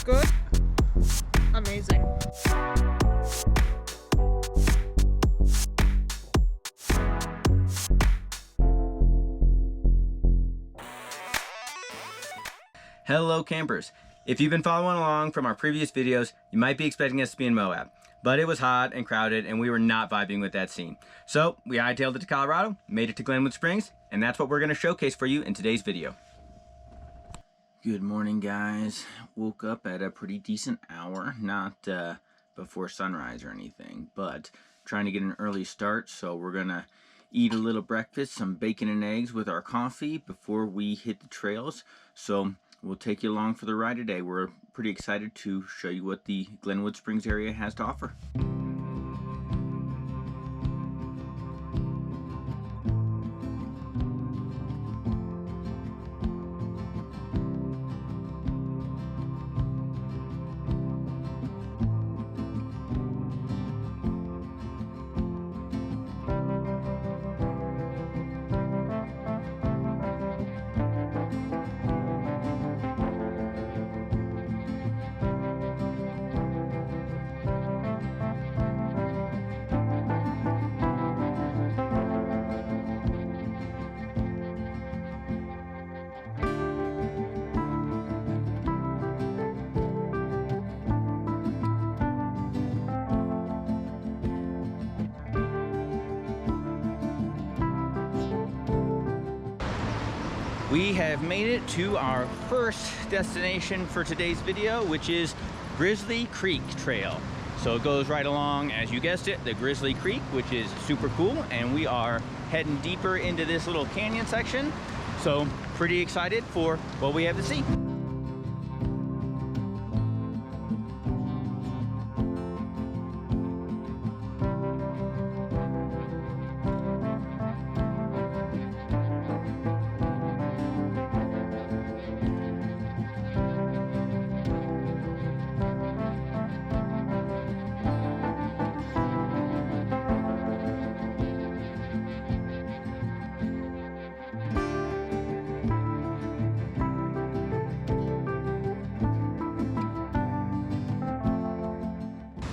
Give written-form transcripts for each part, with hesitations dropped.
good. Amazing. Hello campers. If you've been following along from our previous videos, you might be expecting us to be in Moab, but it was hot and crowded and we were not vibing with that scene. So we hightailed it to Colorado, made it to Glenwood Springs, and that's what we're going to showcase for you in today's video. Good morning guys. Woke up at a pretty decent hour, not before sunrise or anything, but trying to get an early start, so we're going to eat a little breakfast, some bacon and eggs with our coffee before we hit the trails. So we'll take you along for the ride today. We're pretty excited to show you what the Glenwood Springs area has to offer. We have made it to our first destination for today's video, which is Grizzly Creek Trail. So it goes right along, as you guessed it, the Grizzly Creek, which is super cool, and we are heading deeper into this little canyon section. So pretty excited for what we have to see.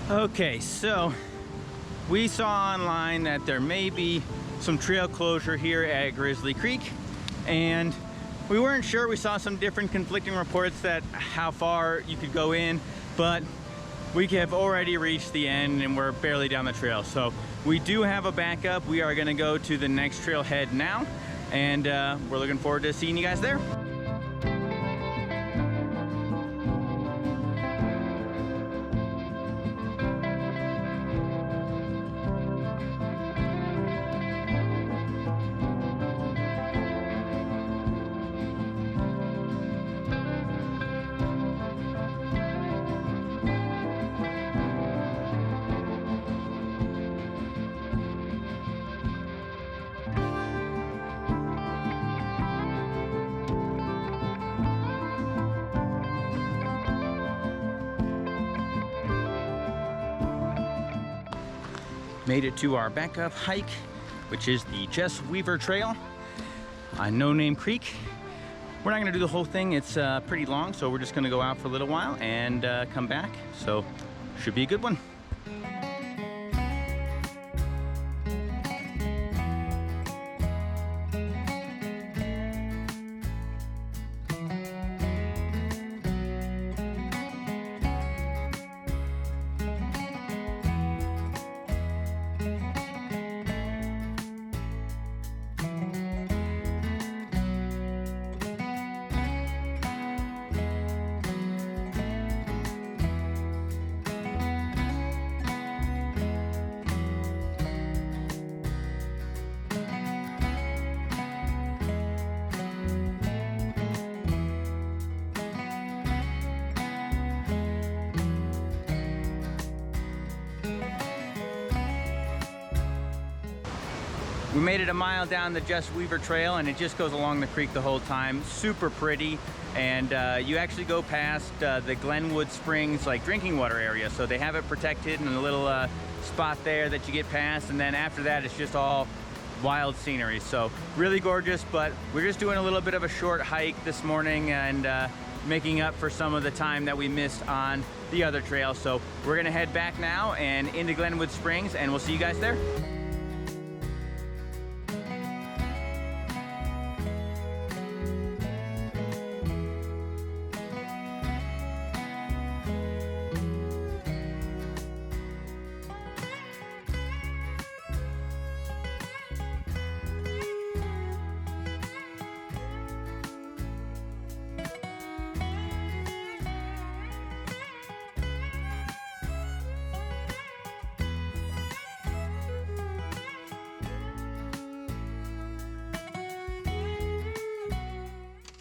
Okay, so we saw online that there may be some trail closure here at Grizzly Creek, and we weren't sure. We saw some different conflicting reports that how far you could go in, but we have already reached the end and we're barely down the trail. So we do have a backup. We are going to go to the next trailhead now, and we're looking forward to seeing you guys there. Made it to our backup hike, which is the Jess Weaver Trail on No Name Creek. We're not gonna do the whole thing. It's pretty long, so we're just gonna go out for a little while and come back. So should be a good one. We made it a mile down the Jess Weaver Trail, and it just goes along the creek the whole time. Super pretty, and you actually go past the Glenwood Springs like drinking water area, so they have it protected in a little spot there that you get past, and then after that it's just all wild scenery. So really gorgeous, but we're just doing a little bit of a short hike this morning, and making up for some of the time that we missed on the other trail. So we're gonna head back now and into Glenwood Springs, and we'll see you guys there.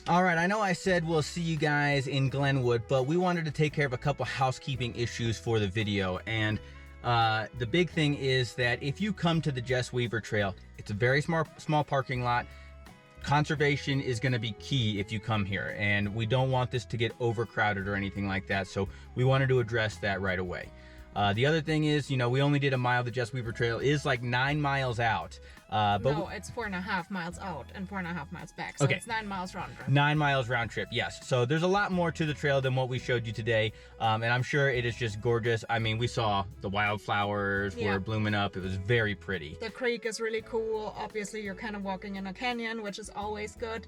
All right, I know I said we'll see you guys in Glenwood, but we wanted to take care of a couple housekeeping issues for the video. And the big thing is that if you come to the Jess Weaver Trail, it's a very small parking lot. Conservation is going to be key if you come here, and we don't want this to get overcrowded or anything like that. So we wanted to address that right away. The other thing is, you know, we only did a mile. The Jess Weaver Trail is like 9 miles out. But no, it's 4.5 miles out and 4.5 miles back. So okay. It's 9 miles round trip. 9 miles round trip, yes. So there's a lot more to the trail than what we showed you today. And I'm sure it is just gorgeous. I mean, we saw the wildflowers were blooming up. It was very pretty. The creek is really cool. Obviously, you're kind of walking in a canyon, which is always good.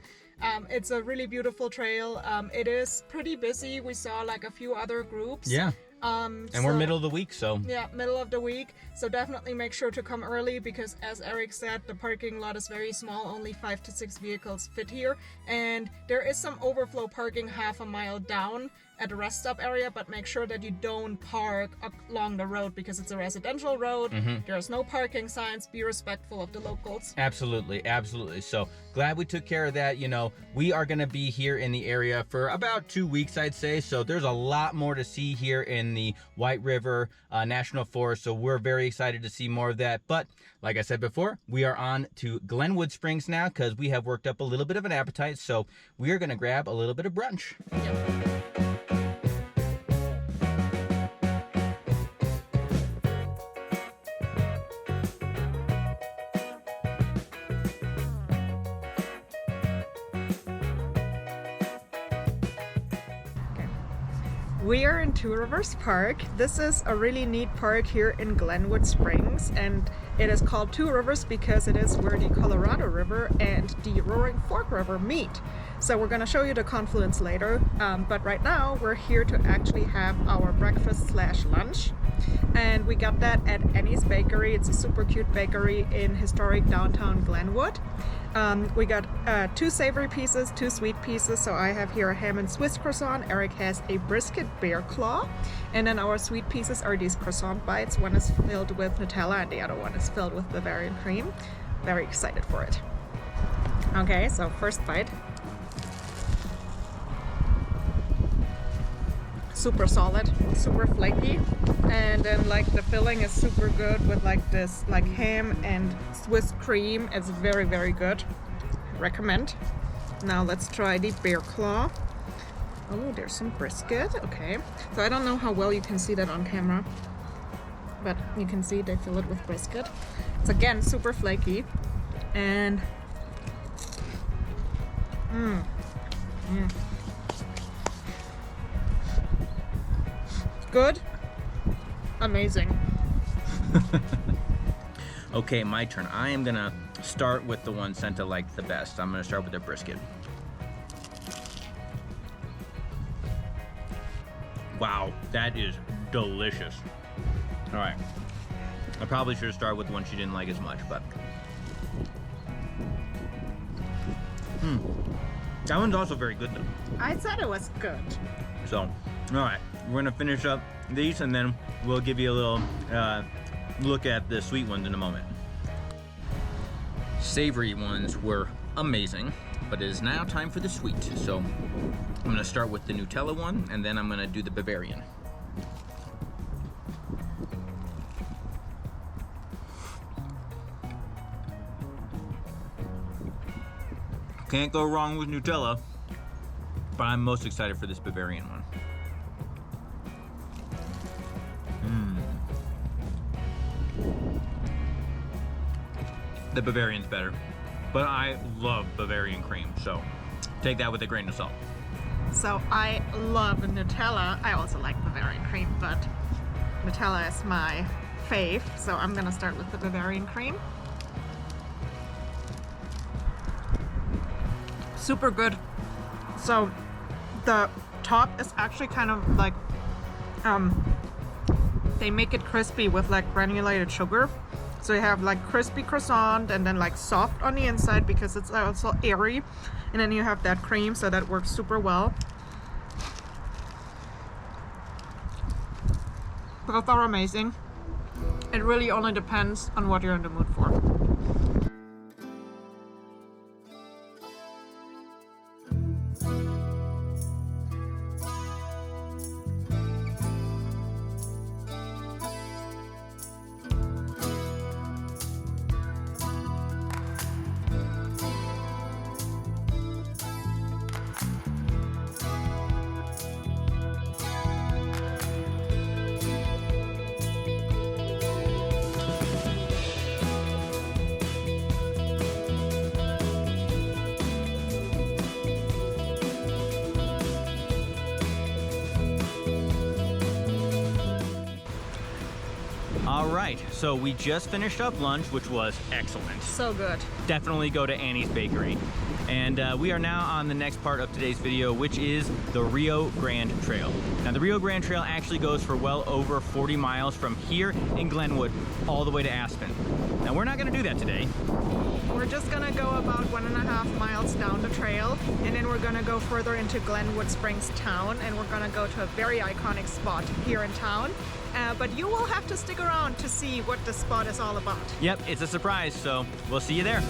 It's a really beautiful trail. It is pretty busy. We saw like a few other groups. Yeah. And we're middle of the week, so. Yeah, middle of the week. So definitely make sure to come early because, as Eric said, the parking lot is very small. Only 5 to 6 vehicles fit here. And there is some overflow parking half a mile down at the rest stop area, but make sure that you don't park along the road because it's a residential road. There's no parking signs. Be respectful of the locals. Absolutely, absolutely. So glad we took care of that. You know, we are going to be here in the area for about 2 weeks, I'd say. So there's a lot more to see here in the White River National Forest. So we're very excited to see more of that. But like I said before, we are on to Glenwood Springs now because we have worked up a little bit of an appetite. So we are going to grab a little bit of brunch. Yep. We are in Two Rivers Park. This is a really neat park here in Glenwood Springs, and it is called Two Rivers because it is where the Colorado River and the Roaring Fork River meet. So we're going to show you the confluence later, but right now we're here to actually have our breakfast/lunch, and we got that at Annie's Bakery. It's a super cute bakery in historic downtown Glenwood. We got 2 savory pieces, 2 sweet pieces. So I have here a ham and Swiss croissant. Eric has a brisket bear claw. And then our sweet pieces are these croissant bites. One is filled with Nutella and the other one is filled with Bavarian cream. Very excited for it. Okay, so first bite. Super solid, super flaky, and then like the filling is super good with like this like ham and Swiss cream. It's very, very good. Recommend. Now let's try the bear claw. Oh, there's some brisket. Okay, so I don't know how well you can see that on camera, but you can see they fill it with brisket. It's again super flaky, and good. Amazing. Okay, my turn. I am gonna start with the one Senta liked the best. I'm gonna start with the brisket. Wow, that is delicious. All right, I probably should have started with the one she didn't like as much, but that one's also very good though. I said it was good. So, all right, we're gonna finish up these and then we'll give you a little look at the sweet ones in a moment. Savory ones were amazing, but it is now time for the sweet. So I'm gonna start with the Nutella one and then I'm gonna do the Bavarian. Can't go wrong with Nutella, but I'm most excited for this Bavarian one. The Bavarian's better, but I love Bavarian cream, so take that with a grain of salt. So I love Nutella. I also like Bavarian cream, but Nutella is my fave. So I'm gonna start with the Bavarian cream. Super good. So the top is actually kind of like, they make it crispy with like granulated sugar. So you have like crispy croissant and then like soft on the inside because it's also airy. And then you have that cream, so that works super well. Both are amazing. It really only depends on what you're in the mood for. All right, so we just finished up lunch, which was excellent. So good. Definitely go to Annie's Bakery. And we are now on the next part of today's video, which is the Rio Grande Trail. Now the Rio Grande Trail actually goes for well over 40 miles from here in Glenwood all the way to Aspen. Now we're not gonna do that today. We're just gonna go about 1.5 miles down the trail, and then we're gonna go further into Glenwood Springs town, and we're gonna go to a very iconic spot here in town. But you will have to stick around to see what the spot is all about. Yep, it's a surprise, so we'll see you there.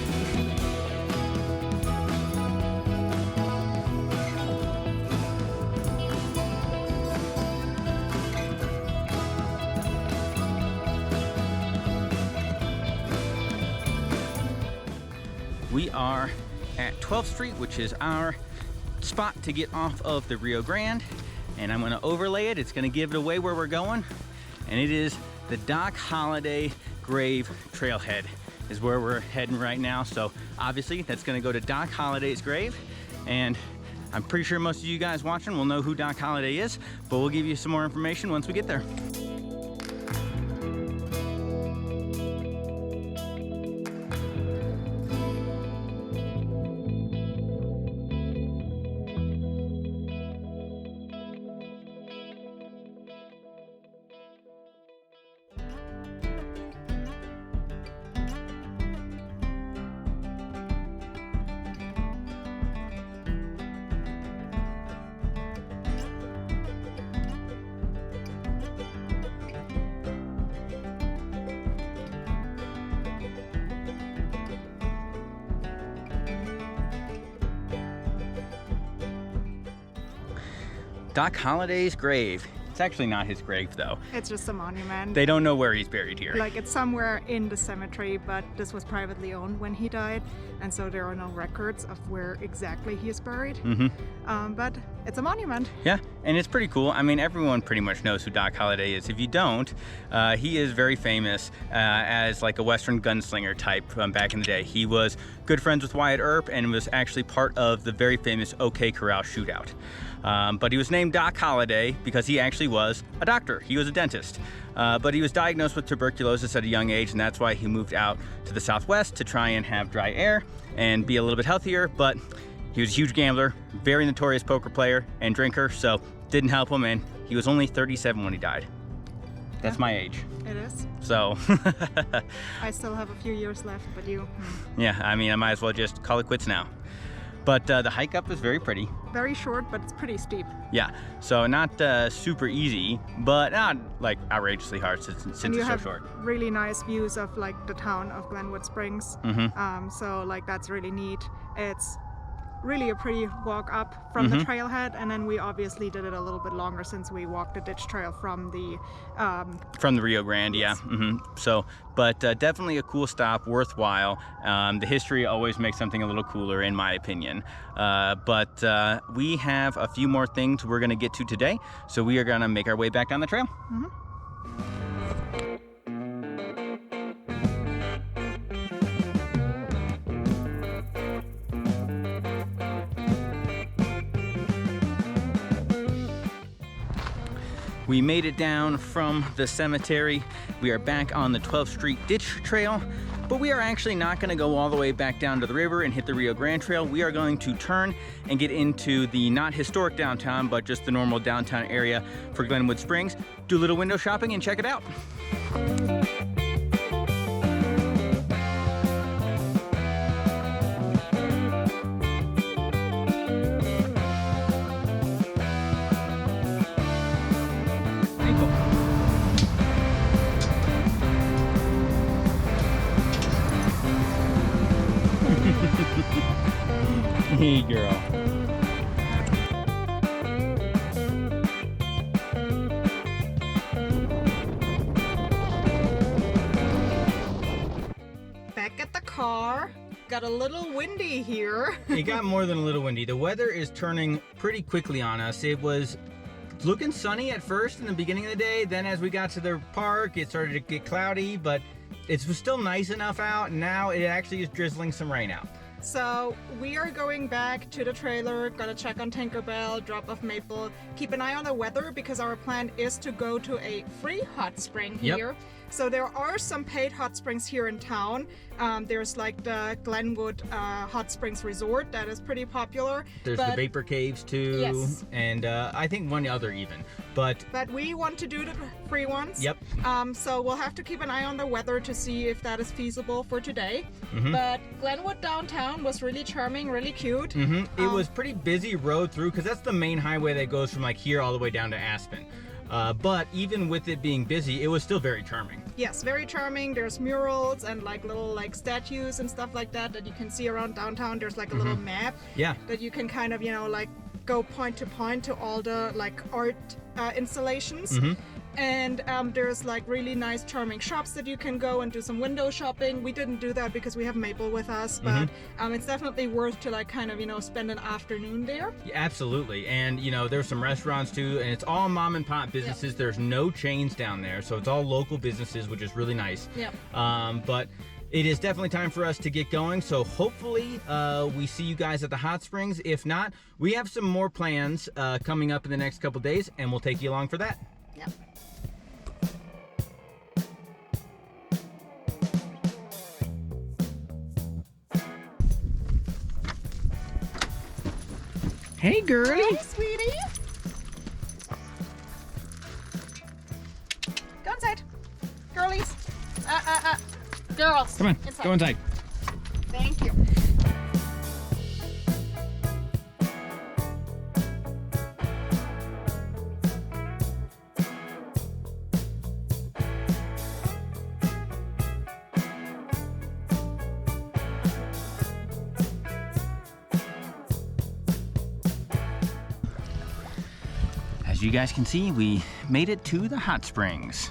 We are at 12th Street, which is our spot to get off of the Rio Grande, and I'm gonna overlay it. It's gonna give it away where we're going, and it is the Doc Holliday Grave Trailhead is where we're heading right now. So obviously that's gonna go to Doc Holliday's grave, and I'm pretty sure most of you guys watching will know who Doc Holliday is, but we'll give you some more information once we get there. Doc Holliday's grave. It's actually not his grave though. It's just a monument. They don't know where he's buried here. Like, it's somewhere in the cemetery, but this was privately owned when he died, and so there are no records of where exactly he is buried. But it's a monument. Yeah, and it's pretty cool. I mean, everyone pretty much knows who Doc Holliday is. If you don't, he is very famous as like a Western gunslinger type back in the day. He was good friends with Wyatt Earp and was actually part of the very famous OK Corral shootout. But he was named Doc Holliday because he actually was a doctor. He was a dentist. But he was diagnosed with tuberculosis at a young age, and that's why he moved out to the Southwest to try and have dry air and be a little bit healthier. But he was a huge gambler, very notorious poker player and drinker, so didn't help him, and he was only 37 when he died. That's my age. It is. So I still have a few years left, but you... yeah, I mean, I might as well just call it quits now. But the hike up is very pretty. Very short, but it's pretty steep. Yeah, so not super easy, but not like outrageously hard since it's so short. And you have really nice views of like the town of Glenwood Springs. So like that's really neat. It's really a pretty walk up from the trailhead, and then we obviously did it a little bit longer since we walked the ditch trail from the Rio Grande. Yeah. So but definitely a cool stop, worthwhile. The history always makes something a little cooler in my opinion, but we have a few more things we're gonna get to today, so we are gonna make our way back down the trail. We made it down from the cemetery. We are back on the 12th Street Ditch Trail, but we are actually not gonna go all the way back down to the river and hit the Rio Grande Trail. We are going to turn and get into the not historic downtown, but just the normal downtown area for Glenwood Springs, do a little window shopping and check it out. Hey, girl. Back at the car. Got a little windy here. It got more than a little windy. The weather is turning pretty quickly on us. It was looking sunny at first in the beginning of the day. Then as we got to the park, it started to get cloudy, but it was still nice enough out. Now it actually is drizzling some rain out. So we are going back to the trailer, gonna check on Tinkerbell, drop off Maple, keep an eye on the weather because our plan is to go to a free hot spring here. Yep. So there are some paid hot springs here in town. There's like the Glenwood Hot Springs Resort that is pretty popular. There's the Vapor Caves too, yes. And I think one other even. But we want to do the free ones. Yep. So we'll have to keep an eye on the weather to see if that is feasible for today. Mm-hmm. But Glenwood downtown was really charming, really cute. Mm-hmm. It was pretty busy road through because that's the main highway that goes from like here all the way down to Aspen. But even with it being busy, it was still very charming. Yes, very charming. There's murals and like little like statues and stuff like that you can see around downtown. There's like a little map that you can kind of, you know, like go point to point to all the like art installations. And there's like really nice charming shops that you can go and do some window shopping. We didn't do that because we have Maple with us, but it's definitely worth to like kind of, you know, spend an afternoon there. Yeah, absolutely. And you know, there's some restaurants too, and it's all mom and pop businesses. Yep. There's no chains down there, so it's all local businesses, which is really nice. But it is definitely time for us to get going, so hopefully we see you guys at the hot springs. If not, we have some more plans coming up in the next couple days, and we'll take you along for that. Yep. Hey, girlie. Hey, sweetie. Go inside. Girlies. Girls. Come on, inside. go inside. Thank you. As you guys can see, we made it to the hot springs.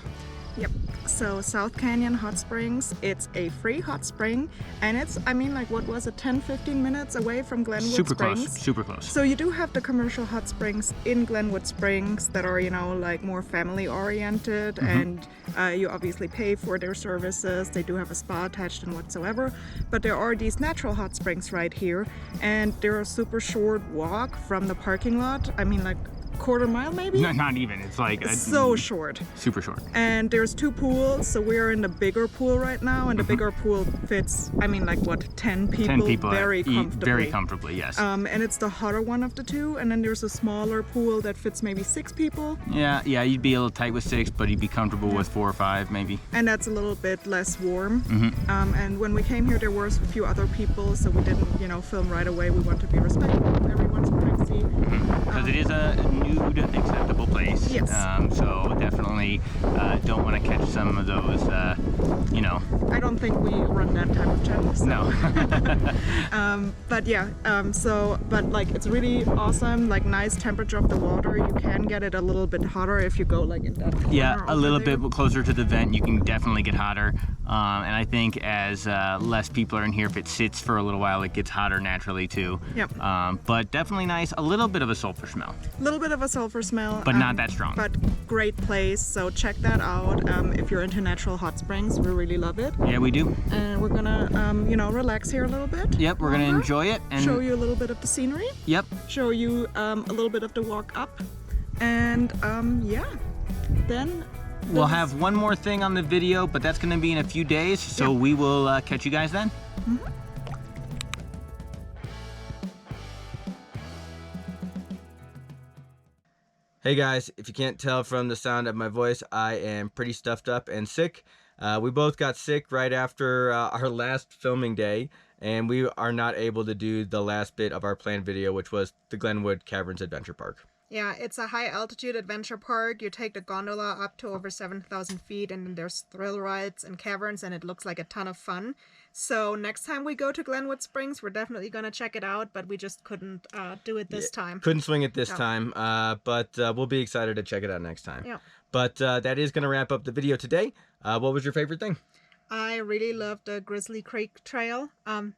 Yep. So South Canyon Hot Springs, it's a free hot spring, and it's, I mean, like, what was it, 10-15 minutes away from Glenwood Super Springs? close, super close. So you do have the commercial hot springs in Glenwood Springs that are, you know, like more family oriented, and you obviously pay for their services. They do have a spa attached and whatsoever, but there are these natural hot springs right here, and they're a super short walk from the parking lot. I mean, like, quarter mile maybe? Not even. It's like so short. Super short. And there's two pools, so we're in the bigger pool right now, and the bigger pool fits, I mean, like what, 10 people? 10 people very comfortably. Very comfortably, yes. And it's the hotter one of the two, and then there's a smaller pool that fits maybe 6 people. Yeah, you'd be a little tight with 6, but you'd be comfortable with 4 or 5 maybe. And that's a little bit less warm. And when we came here, there were a few other people, so we didn't, you know, film right away. We want to be respectful of everyone's privacy. Because it is a nude acceptable place. Yes. So definitely don't want to catch some of those, you know. I don't think we run that type of channel. So. No. But yeah, but like it's really awesome, like nice temperature of the water. You can get it a little bit hotter if you go like in that corner. Yeah, a little there. bit closer to the vent, you can definitely get hotter. And I think as less people are in here, if it sits for a little while, it gets hotter naturally too. Yep. But definitely nice. A little bit of a sulfur smell. A little bit of a sulfur smell. But not that strong. But great place, so check that out. If you're into natural hot springs, we really love it. Yeah, we do. And we're gonna, you know, relax here a little bit. Yep, we're gonna enjoy it. And show you a little bit of the scenery. Yep. Show you a little bit of the walk up. And yeah, Then we'll have one more thing on the video, but that's going to be in a few days, so we will catch you guys then. Hey guys, if you can't tell from the sound of my voice, I am pretty stuffed up and sick. We both got sick right after our last filming day, and we are not able to do the last bit of our planned video, which was the Glenwood Caverns Adventure Park. Yeah, it's a high altitude adventure park. You take the gondola up to over 7,000 feet, and then there's thrill rides and caverns, and it looks like a ton of fun. So next time we go to Glenwood Springs, we're definitely going to check it out, but we just couldn't do it this time. Couldn't swing it this time, but we'll be excited to check it out next time. Yeah. But that is going to wrap up the video today. What was your favorite thing? I really loved the Grizzly Creek Trail.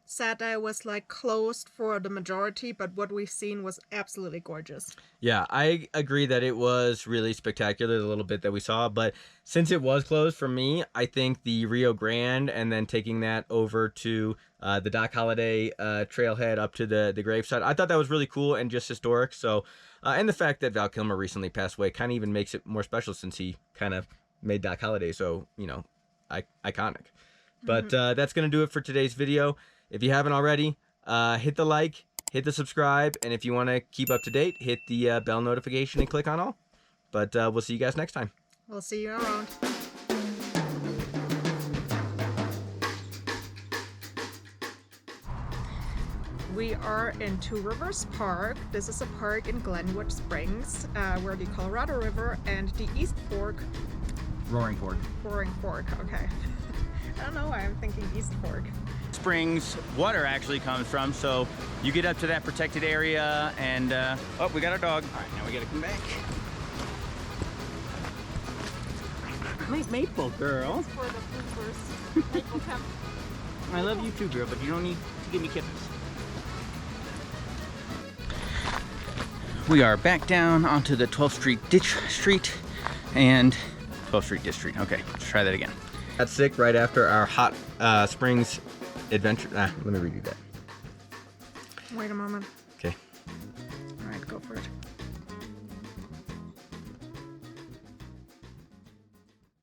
Sad that it was like closed for the majority, but what we've seen was absolutely gorgeous. Yeah, I agree that it was really spectacular, the little bit that we saw. But since it was closed for me, I think the Rio Grande and then taking that over to the Doc Holliday trailhead up to the graveside, I thought that was really cool and just historic. So, and the fact that Val Kilmer recently passed away kind of even makes it more special since he kind of made Doc Holliday so, you know, iconic. But that's going to do it for today's video. If you haven't already, hit the like, hit the subscribe, and if you want to keep up to date, hit the bell notification and click on all. But we'll see you guys next time. We'll see you around. We are in Two Rivers Park. This is a park in Glenwood Springs where the Colorado River and the East Fork. Roaring Fork. Roaring Fork, okay. I don't know why I'm thinking East Fork. Springs water actually comes from, so you get up to that protected area and oh, we got our dog. All right, now we gotta come back. Hi, Maple girl. For the bloopers. Maple Camp. I love you too, girl, but you don't need to give me kisses. We are back down onto the 12th Street Ditch Street and 12th Street Ditch Street. Okay, let's try that again. Got sick right after our hot springs adventure. Let me redo that. Wait a moment.